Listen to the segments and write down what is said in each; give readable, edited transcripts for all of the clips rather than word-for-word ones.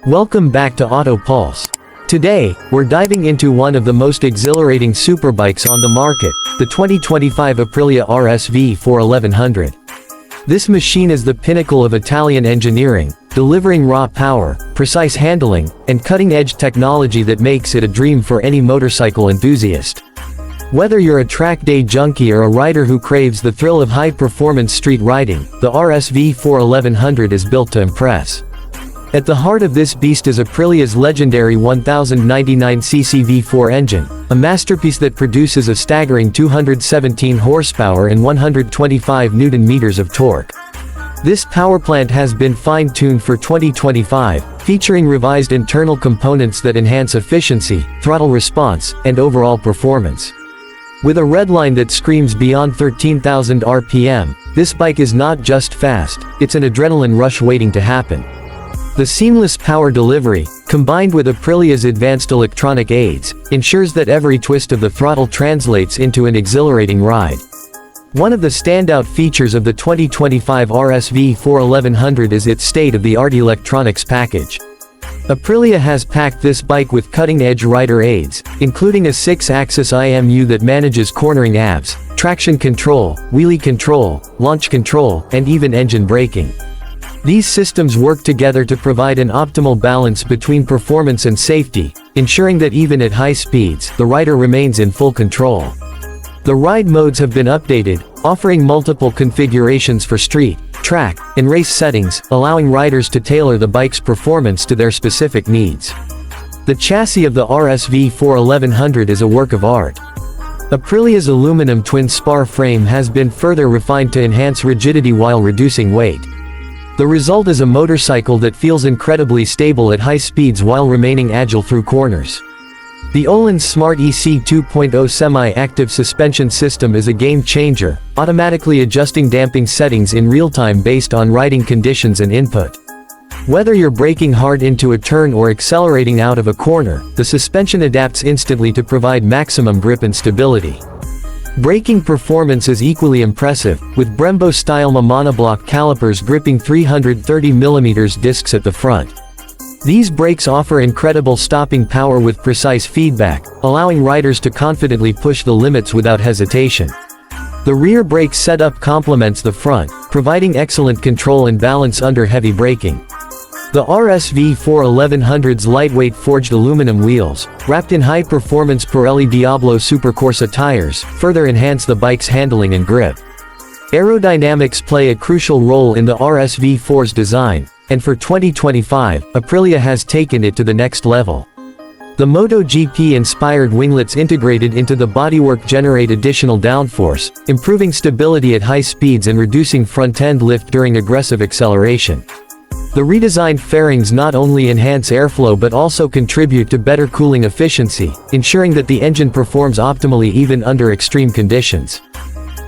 Welcome back to Auto Pulse. Today, we're diving into one of the most exhilarating superbikes on the market, the 2025 Aprilia RSV4 1100. This machine is the pinnacle of Italian engineering, delivering raw power, precise handling, and cutting-edge technology that makes it a dream for any motorcycle enthusiast. Whether you're a track day junkie or a rider who craves the thrill of high-performance street riding, the RSV4 1100 is built to impress. At the heart of this beast is Aprilia's legendary 1099cc V4 engine, a masterpiece that produces a staggering 217 horsepower and 125 Nm of torque. This powerplant has been fine-tuned for 2025, featuring revised internal components that enhance efficiency, throttle response, and overall performance. With a redline that screams beyond 13,000 RPM, this bike is not just fast, it's an adrenaline rush waiting to happen. The seamless power delivery, combined with Aprilia's advanced electronic aids, ensures that every twist of the throttle translates into an exhilarating ride. One of the standout features of the 2025 RSV4 1100 is its state-of-the-art electronics package. Aprilia has packed this bike with cutting-edge rider aids, including a 6-axis IMU that manages cornering abs, traction control, wheelie control, launch control, and even engine braking. These systems work together to provide an optimal balance between performance and safety, ensuring that even at high speeds, the rider remains in full control. The ride modes have been updated, offering multiple configurations for street, track, and race settings, allowing riders to tailor the bike's performance to their specific needs. The chassis of the RSV4 1100 is a work of art. Aprilia's aluminum twin spar frame has been further refined to enhance rigidity while reducing weight. The result is a motorcycle that feels incredibly stable at high speeds while remaining agile through corners. The Öhlins Smart EC 2.0 semi-active suspension system is a game-changer, automatically adjusting damping settings in real time based on riding conditions and input. Whether you're braking hard into a turn or accelerating out of a corner, the suspension adapts instantly to provide maximum grip and stability. Braking performance is equally impressive, with Brembo-style monoblock calipers gripping 330mm discs at the front. These brakes offer incredible stopping power with precise feedback, allowing riders to confidently push the limits without hesitation. The rear brake setup complements the front, providing excellent control and balance under heavy braking. The RSV4 1100's lightweight forged aluminum wheels, wrapped in high-performance Pirelli Diablo Supercorsa tires, further enhance the bike's handling and grip. Aerodynamics play a crucial role in the RSV4's design, and for 2025, Aprilia has taken it to the next level. The MotoGP-inspired winglets integrated into the bodywork generate additional downforce, improving stability at high speeds and reducing front-end lift during aggressive acceleration. The redesigned fairings not only enhance airflow but also contribute to better cooling efficiency, ensuring that the engine performs optimally even under extreme conditions.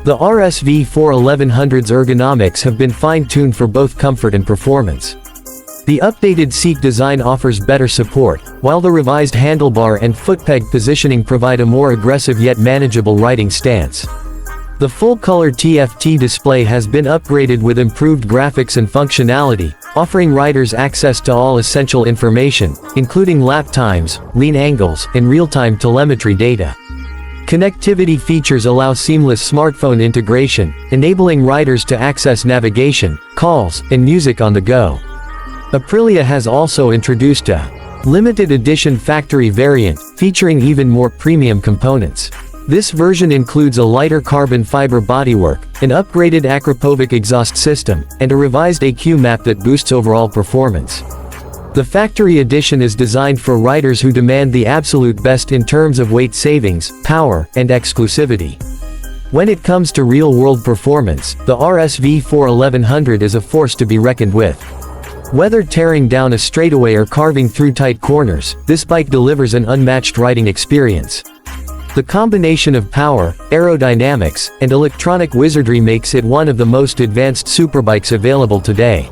The RSV4 1100's ergonomics have been fine-tuned for both comfort and performance. The updated seat design offers better support, while the revised handlebar and footpeg positioning provide a more aggressive yet manageable riding stance. The full-color TFT display has been upgraded with improved graphics and functionality, offering riders access to all essential information, including lap times, lean angles, and real-time telemetry data. Connectivity features allow seamless smartphone integration, enabling riders to access navigation, calls, and music on the go. Aprilia has also introduced a limited edition factory variant, featuring even more premium components. This version includes a lighter carbon fiber bodywork, an upgraded Akrapovic exhaust system, and a revised EQ map that boosts overall performance. The factory edition is designed for riders who demand the absolute best in terms of weight savings, power, and exclusivity. When it comes to real-world performance, the RSV4 1100 is a force to be reckoned with. Whether tearing down a straightaway or carving through tight corners, this bike delivers an unmatched riding experience. The combination of power, aerodynamics, and electronic wizardry makes it one of the most advanced superbikes available today.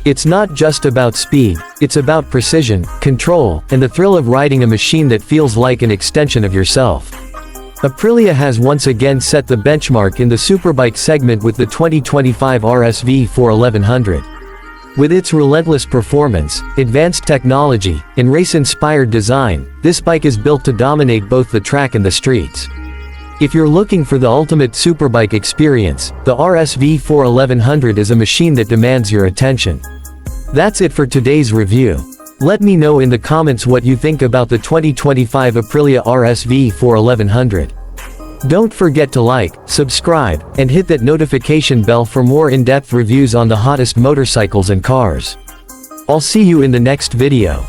It's not just about speed, it's about precision, control, and the thrill of riding a machine that feels like an extension of yourself. Aprilia has once again set the benchmark in the superbike segment with the 2025 RSV4 1100. With its relentless performance, advanced technology, and race-inspired design, this bike is built to dominate both the track and the streets. If you're looking for the ultimate superbike experience, the RSV4 1100 is a machine that demands your attention. That's it for today's review. Let me know in the comments what you think about the 2025 Aprilia RSV4 1100. Don't forget to like, subscribe, and hit that notification bell for more in-depth reviews on the hottest motorcycles and cars. I'll see you in the next video.